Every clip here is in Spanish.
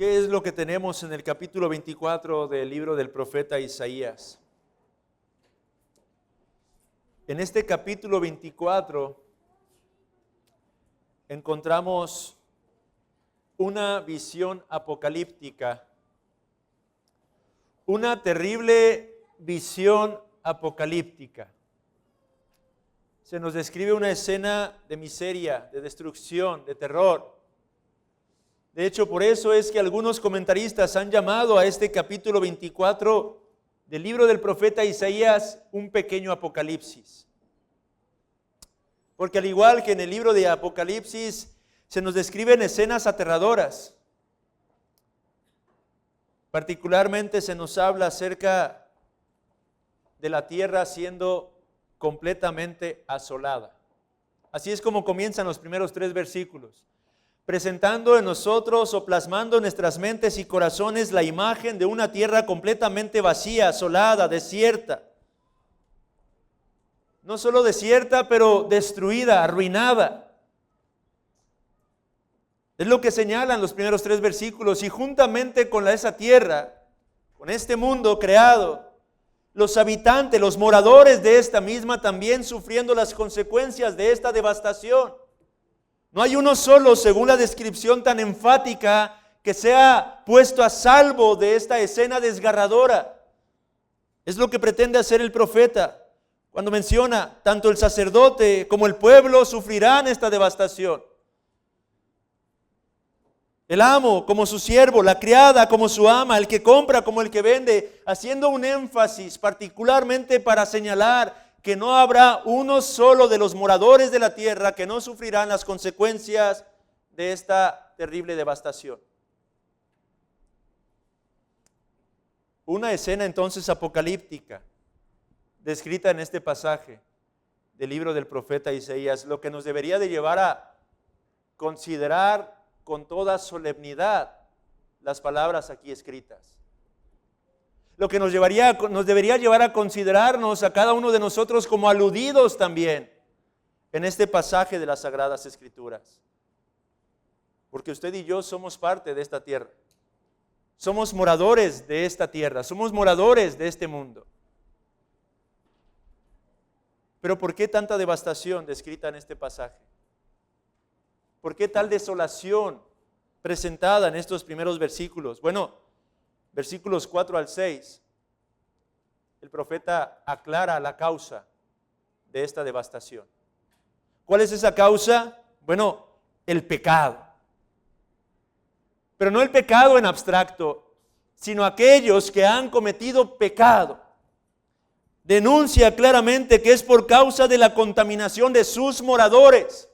¿Qué es lo que tenemos en el capítulo 24 del libro del profeta Isaías? En este capítulo 24 encontramos una visión apocalíptica, una terrible visión apocalíptica. Se nos describe una escena de miseria, de destrucción, de terror. De hecho, por eso es que algunos comentaristas han llamado a este capítulo 24 del libro del profeta Isaías un pequeño apocalipsis. Porque al igual que en el libro de Apocalipsis, se nos describen escenas aterradoras. Particularmente se nos habla acerca de la tierra siendo completamente asolada. Así es como comienzan los primeros 3 versículos. Presentando en nosotros o plasmando en nuestras mentes y corazones la imagen de una tierra completamente vacía, asolada, desierta. No solo desierta, pero destruida, arruinada. Es lo que señalan los primeros 3 versículos. Y juntamente con esa tierra, con este mundo creado, los habitantes, los moradores de esta misma también sufriendo las consecuencias de esta devastación. No hay uno solo, según la descripción tan enfática, que sea puesto a salvo de esta escena desgarradora. Es lo que pretende hacer el profeta cuando menciona, tanto el sacerdote como el pueblo sufrirán esta devastación. El amo como su siervo, la criada como su ama, el que compra como el que vende, haciendo un énfasis particularmente para señalar que no habrá uno solo de los moradores de la tierra que no sufrirán las consecuencias de esta terrible devastación. Una escena entonces apocalíptica, descrita en este pasaje del libro del profeta Isaías, lo que nos debería de llevar a considerar con toda solemnidad las palabras aquí escritas. Lo que nos debería llevar a considerarnos a cada uno de nosotros como aludidos también en este pasaje de las Sagradas Escrituras. Porque usted y yo somos parte de esta tierra. Somos moradores de esta tierra, somos moradores de este mundo. Pero ¿por qué tanta devastación descrita en este pasaje? ¿Por qué tal desolación presentada en estos primeros versículos? Bueno, versículos 4 al 6, el profeta aclara la causa de esta devastación. ¿Cuál es esa causa? Bueno, el pecado. Pero no el pecado en abstracto, sino aquellos que han cometido pecado. Denuncia claramente que es por causa de la contaminación de sus moradores.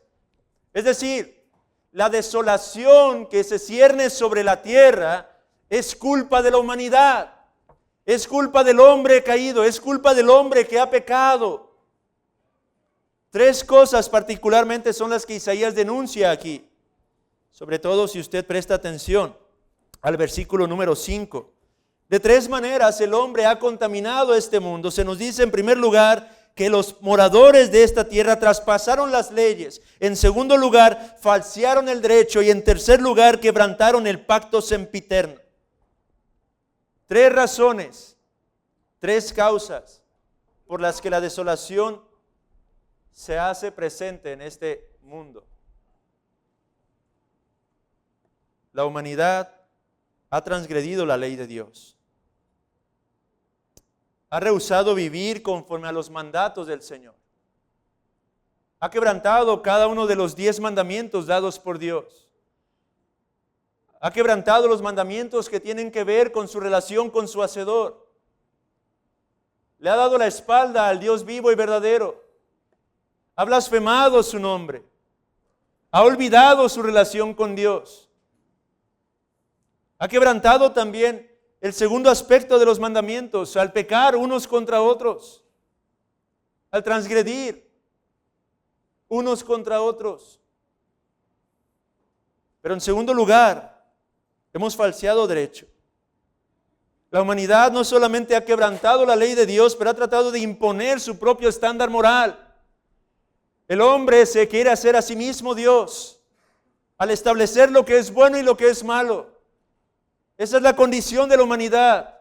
Es decir, la desolación que se cierne sobre la tierra es culpa de la humanidad, es culpa del hombre caído, es culpa del hombre que ha pecado. 3 cosas particularmente son las que Isaías denuncia aquí. Sobre todo si usted presta atención al versículo número 5. De 3 maneras el hombre ha contaminado este mundo. Se nos dice en primer lugar que los moradores de esta tierra traspasaron las leyes. En segundo lugar, falsearon el derecho. Y en tercer lugar, quebrantaron el pacto sempiterno. 3 razones, 3 causas por las que la desolación se hace presente en este mundo. La humanidad ha transgredido la ley de Dios. Ha rehusado vivir conforme a los mandatos del Señor. Ha quebrantado cada uno de los 10 mandamientos dados por Dios. Ha quebrantado los mandamientos que tienen que ver con su relación con su Hacedor. Le ha dado la espalda al Dios vivo y verdadero. Ha blasfemado su nombre. Ha olvidado su relación con Dios. Ha quebrantado también el segundo aspecto de los mandamientos, al pecar unos contra otros, al transgredir unos contra otros. Pero en segundo lugar, hemos falseado derecho. La humanidad no solamente ha quebrantado la ley de Dios, pero ha tratado de imponer su propio estándar moral. El hombre se quiere hacer a sí mismo Dios, al establecer lo que es bueno y lo que es malo. Esa es la condición de la humanidad.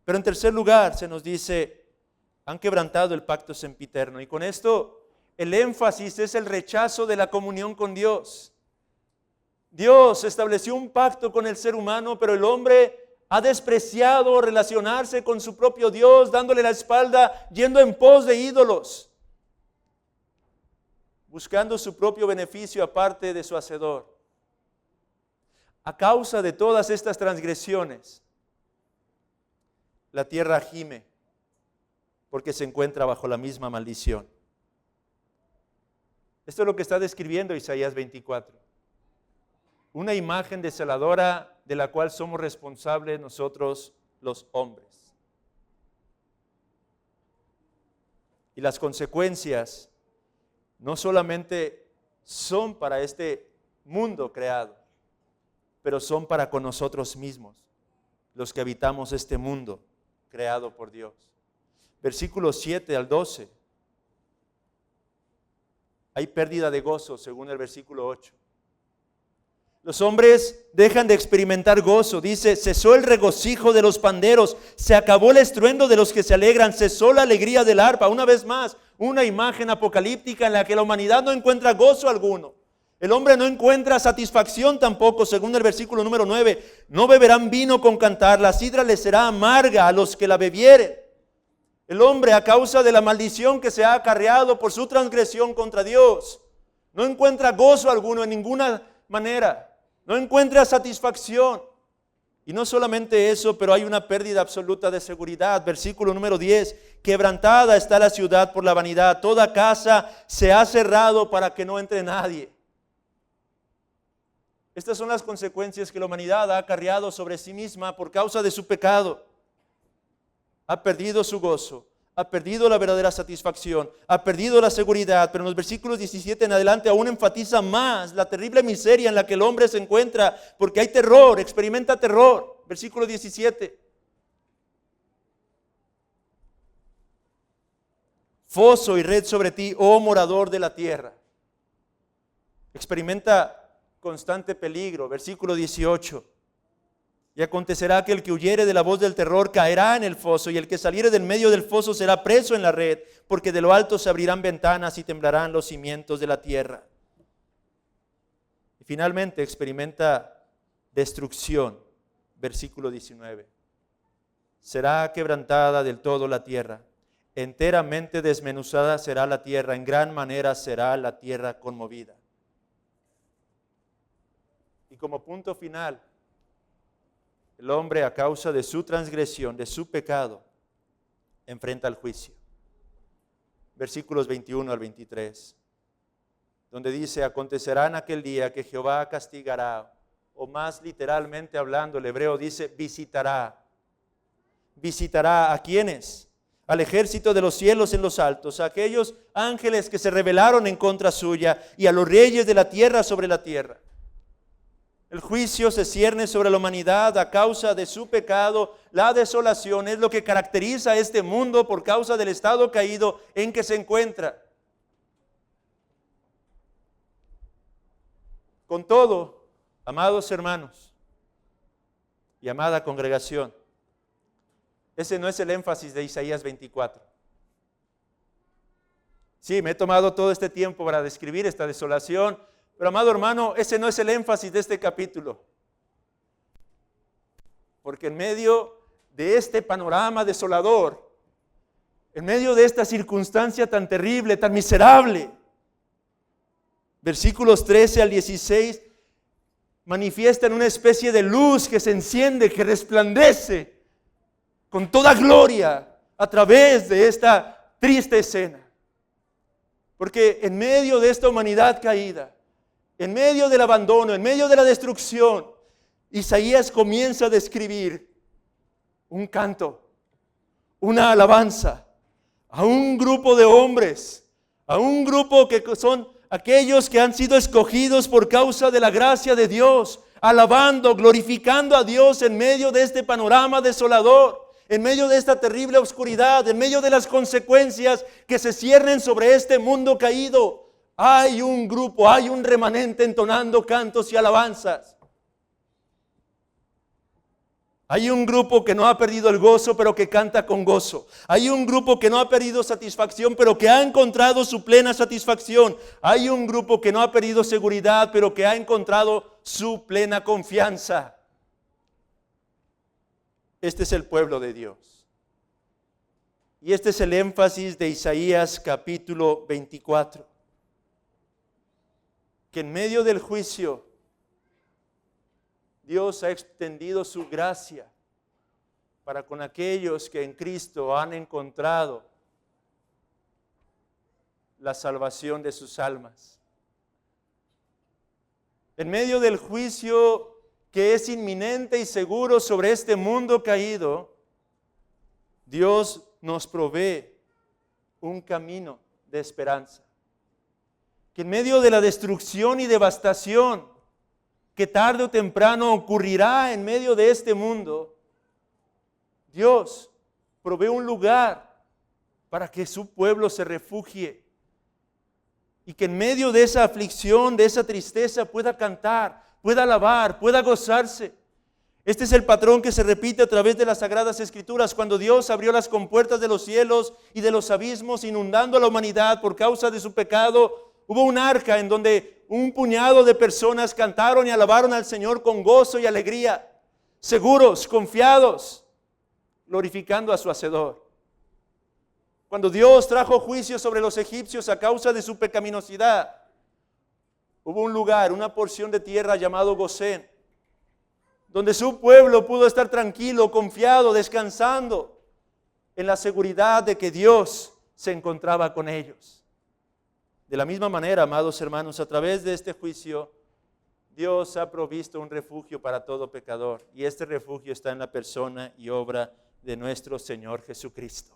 Pero en tercer lugar se nos dice, han quebrantado el pacto sempiterno. Y con esto el énfasis es el rechazo de la comunión con Dios. Dios estableció un pacto con el ser humano, pero el hombre ha despreciado relacionarse con su propio Dios, dándole la espalda, yendo en pos de ídolos, buscando su propio beneficio aparte de su Hacedor. A causa de todas estas transgresiones, la tierra gime, porque se encuentra bajo la misma maldición. Esto es lo que está describiendo Isaías 24. Una imagen desoladora de la cual somos responsables nosotros los hombres. Y las consecuencias no solamente son para este mundo creado, pero son para con nosotros mismos, los que habitamos este mundo creado por Dios. Versículos 7 al 12. Hay pérdida de gozo según el versículo 8. Los hombres dejan de experimentar gozo. Dice, cesó el regocijo de los panderos, se acabó el estruendo de los que se alegran, cesó la alegría del arpa. Una vez más, una imagen apocalíptica en la que la humanidad no encuentra gozo alguno. El hombre no encuentra satisfacción tampoco, según el versículo número 9. No beberán vino con cantar, la sidra les será amarga a los que la bebieren. El hombre, a causa de la maldición que se ha acarreado por su transgresión contra Dios, no encuentra gozo alguno en ninguna manera. No encuentra satisfacción. Y no solamente eso, pero hay una pérdida absoluta de seguridad. Versículo número 10. Quebrantada está la ciudad por la vanidad. Toda casa se ha cerrado para que no entre nadie. Estas son las consecuencias que la humanidad ha acarreado sobre sí misma por causa de su pecado. Ha perdido su gozo, ha perdido la verdadera satisfacción, ha perdido la seguridad, pero en los versículos 17 en adelante aún enfatiza más la terrible miseria en la que el hombre se encuentra, porque hay terror, experimenta terror. Versículo 17. Foso y red sobre ti, oh morador de la tierra. Experimenta constante peligro. Versículo 18. Y acontecerá que el que huyere de la voz del terror caerá en el foso, y el que saliere del medio del foso será preso en la red, porque de lo alto se abrirán ventanas y temblarán los cimientos de la tierra. Y finalmente experimenta destrucción. Versículo 19. Será quebrantada del todo la tierra, enteramente desmenuzada será la tierra, en gran manera será la tierra conmovida. Y como punto final, el hombre, a causa de su transgresión, de su pecado, enfrenta el juicio. Versículos 21 al 23, donde dice, acontecerá en aquel día que Jehová castigará, o más literalmente hablando, el hebreo dice, visitará. ¿Visitará a quiénes? Al ejército de los cielos en los altos, a aquellos ángeles que se rebelaron en contra suya, y a los reyes de la tierra sobre la tierra. El juicio se cierne sobre la humanidad a causa de su pecado. La desolación es lo que caracteriza a este mundo por causa del estado caído en que se encuentra. Con todo, amados hermanos y amada congregación, ese no es el énfasis de Isaías 24. Sí, me he tomado todo este tiempo para describir esta desolación, pero amado hermano, ese no es el énfasis de este capítulo. Porque en medio de este panorama desolador, en medio de esta circunstancia tan terrible, tan miserable, versículos 13 al 16 manifiestan una especie de luz que se enciende, que resplandece con toda gloria a través de esta triste escena. Porque en medio de esta humanidad caída, en medio del abandono, en medio de la destrucción, Isaías comienza a describir un canto, una alabanza a un grupo de hombres, a un grupo que son aquellos que han sido escogidos por causa de la gracia de Dios, alabando, glorificando a Dios en medio de este panorama desolador, en medio de esta terrible oscuridad, en medio de las consecuencias que se ciernen sobre este mundo caído. Hay un grupo, hay un remanente entonando cantos y alabanzas. Hay un grupo que no ha perdido el gozo, pero que canta con gozo. Hay un grupo que no ha perdido satisfacción, pero que ha encontrado su plena satisfacción. Hay un grupo que no ha perdido seguridad, pero que ha encontrado su plena confianza. Este es el pueblo de Dios. Y este es el énfasis de Isaías capítulo 24. Que en medio del juicio, Dios ha extendido su gracia para con aquellos que en Cristo han encontrado la salvación de sus almas. En medio del juicio que es inminente y seguro sobre este mundo caído, Dios nos provee un camino de esperanza. Que en medio de la destrucción y devastación que tarde o temprano ocurrirá en medio de este mundo, Dios provee un lugar para que su pueblo se refugie y que en medio de esa aflicción, de esa tristeza, pueda cantar, pueda alabar, pueda gozarse. Este es el patrón que se repite a través de las Sagradas Escrituras. Cuando Dios abrió las compuertas de los cielos y de los abismos, inundando a la humanidad por causa de su pecado, hubo un arca en donde un puñado de personas cantaron y alabaron al Señor con gozo y alegría, seguros, confiados, glorificando a su Hacedor. Cuando Dios trajo juicio sobre los egipcios a causa de su pecaminosidad, hubo un lugar, una porción de tierra llamado Gosén, donde su pueblo pudo estar tranquilo, confiado, descansando en la seguridad de que Dios se encontraba con ellos. De la misma manera, amados hermanos, a través de este juicio, Dios ha provisto un refugio para todo pecador, y este refugio está en la persona y obra de nuestro Señor Jesucristo.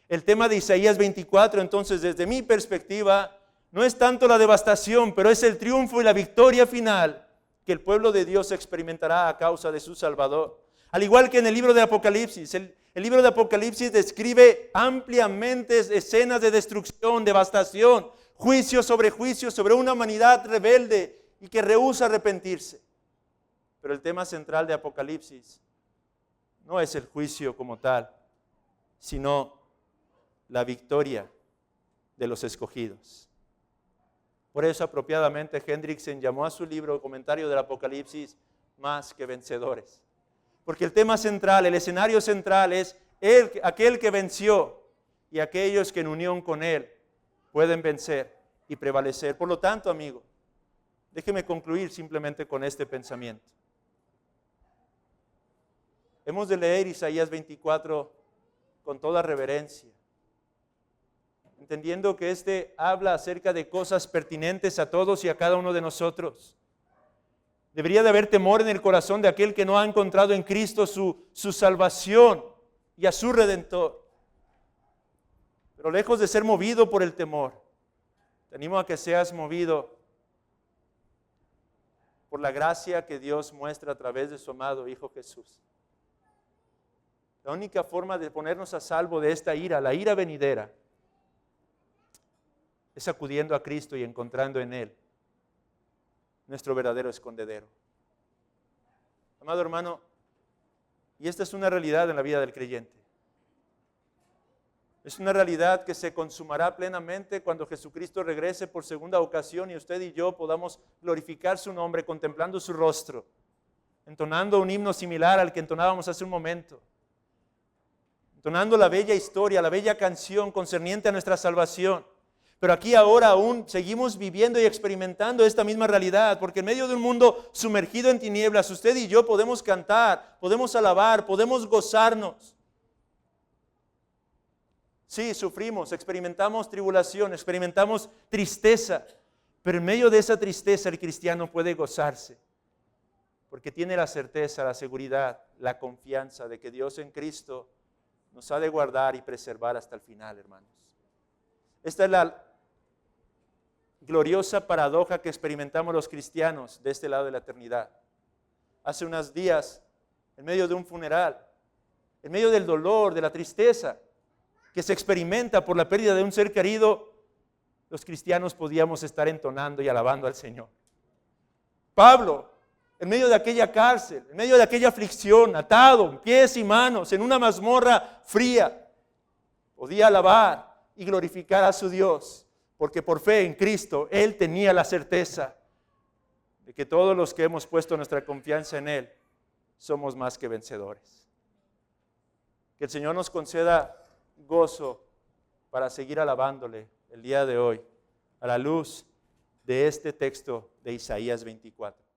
El tema de Isaías 24, entonces, desde mi perspectiva, no es tanto la devastación, pero es el triunfo y la victoria final que el pueblo de Dios experimentará a causa de su Salvador. Al igual que en el libro de Apocalipsis, el libro de Apocalipsis describe ampliamente escenas de destrucción, devastación, juicio sobre una humanidad rebelde y que rehúsa arrepentirse. Pero el tema central de Apocalipsis no es el juicio como tal, sino la victoria de los escogidos. Por eso apropiadamente Hendrickson llamó a su libro Comentario del Apocalipsis Más que Vencedores. Porque el tema central, el escenario central es aquel que venció y aquellos que en unión con él pueden vencer y prevalecer. Por lo tanto, amigo, déjeme concluir simplemente con este pensamiento. Hemos de leer Isaías 24 con toda reverencia, entendiendo que este habla acerca de cosas pertinentes a todos y a cada uno de nosotros. Debería de haber temor en el corazón de aquel que no ha encontrado en Cristo su salvación y a su Redentor. Pero lejos de ser movido por el temor, te animo a que seas movido por la gracia que Dios muestra a través de su amado Hijo Jesús. La única forma de ponernos a salvo de esta ira, la ira venidera, es acudiendo a Cristo y encontrando en Él nuestro verdadero escondedero. Amado hermano, y esta es una realidad en la vida del creyente. Es una realidad que se consumará plenamente cuando Jesucristo regrese por segunda ocasión y usted y yo podamos glorificar su nombre contemplando su rostro, entonando un himno similar al que entonábamos hace un momento, entonando la bella historia, la bella canción concerniente a nuestra salvación. Pero aquí ahora aún seguimos viviendo y experimentando esta misma realidad, porque en medio de un mundo sumergido en tinieblas, usted y yo podemos cantar, podemos alabar, podemos gozarnos. Sí, sufrimos, experimentamos tribulación, experimentamos tristeza, pero en medio de esa tristeza el cristiano puede gozarse, porque tiene la certeza, la seguridad, la confianza de que Dios en Cristo nos ha de guardar y preservar hasta el final, hermanos. Esta es la gloriosa paradoja que experimentamos los cristianos de este lado de la eternidad. Hace unos días, en medio de un funeral, en medio del dolor, de la tristeza que se experimenta por la pérdida de un ser querido, los cristianos podíamos estar entonando y alabando al Señor. Pablo, en medio de aquella cárcel, en medio de aquella aflicción, atado, pies y manos, en una mazmorra fría, podía alabar y glorificar a su Dios, porque por fe en Cristo, Él tenía la certeza de que todos los que hemos puesto nuestra confianza en Él, somos más que vencedores. Que el Señor nos conceda gozo para seguir alabándole el día de hoy, a la luz de este texto de Isaías 24.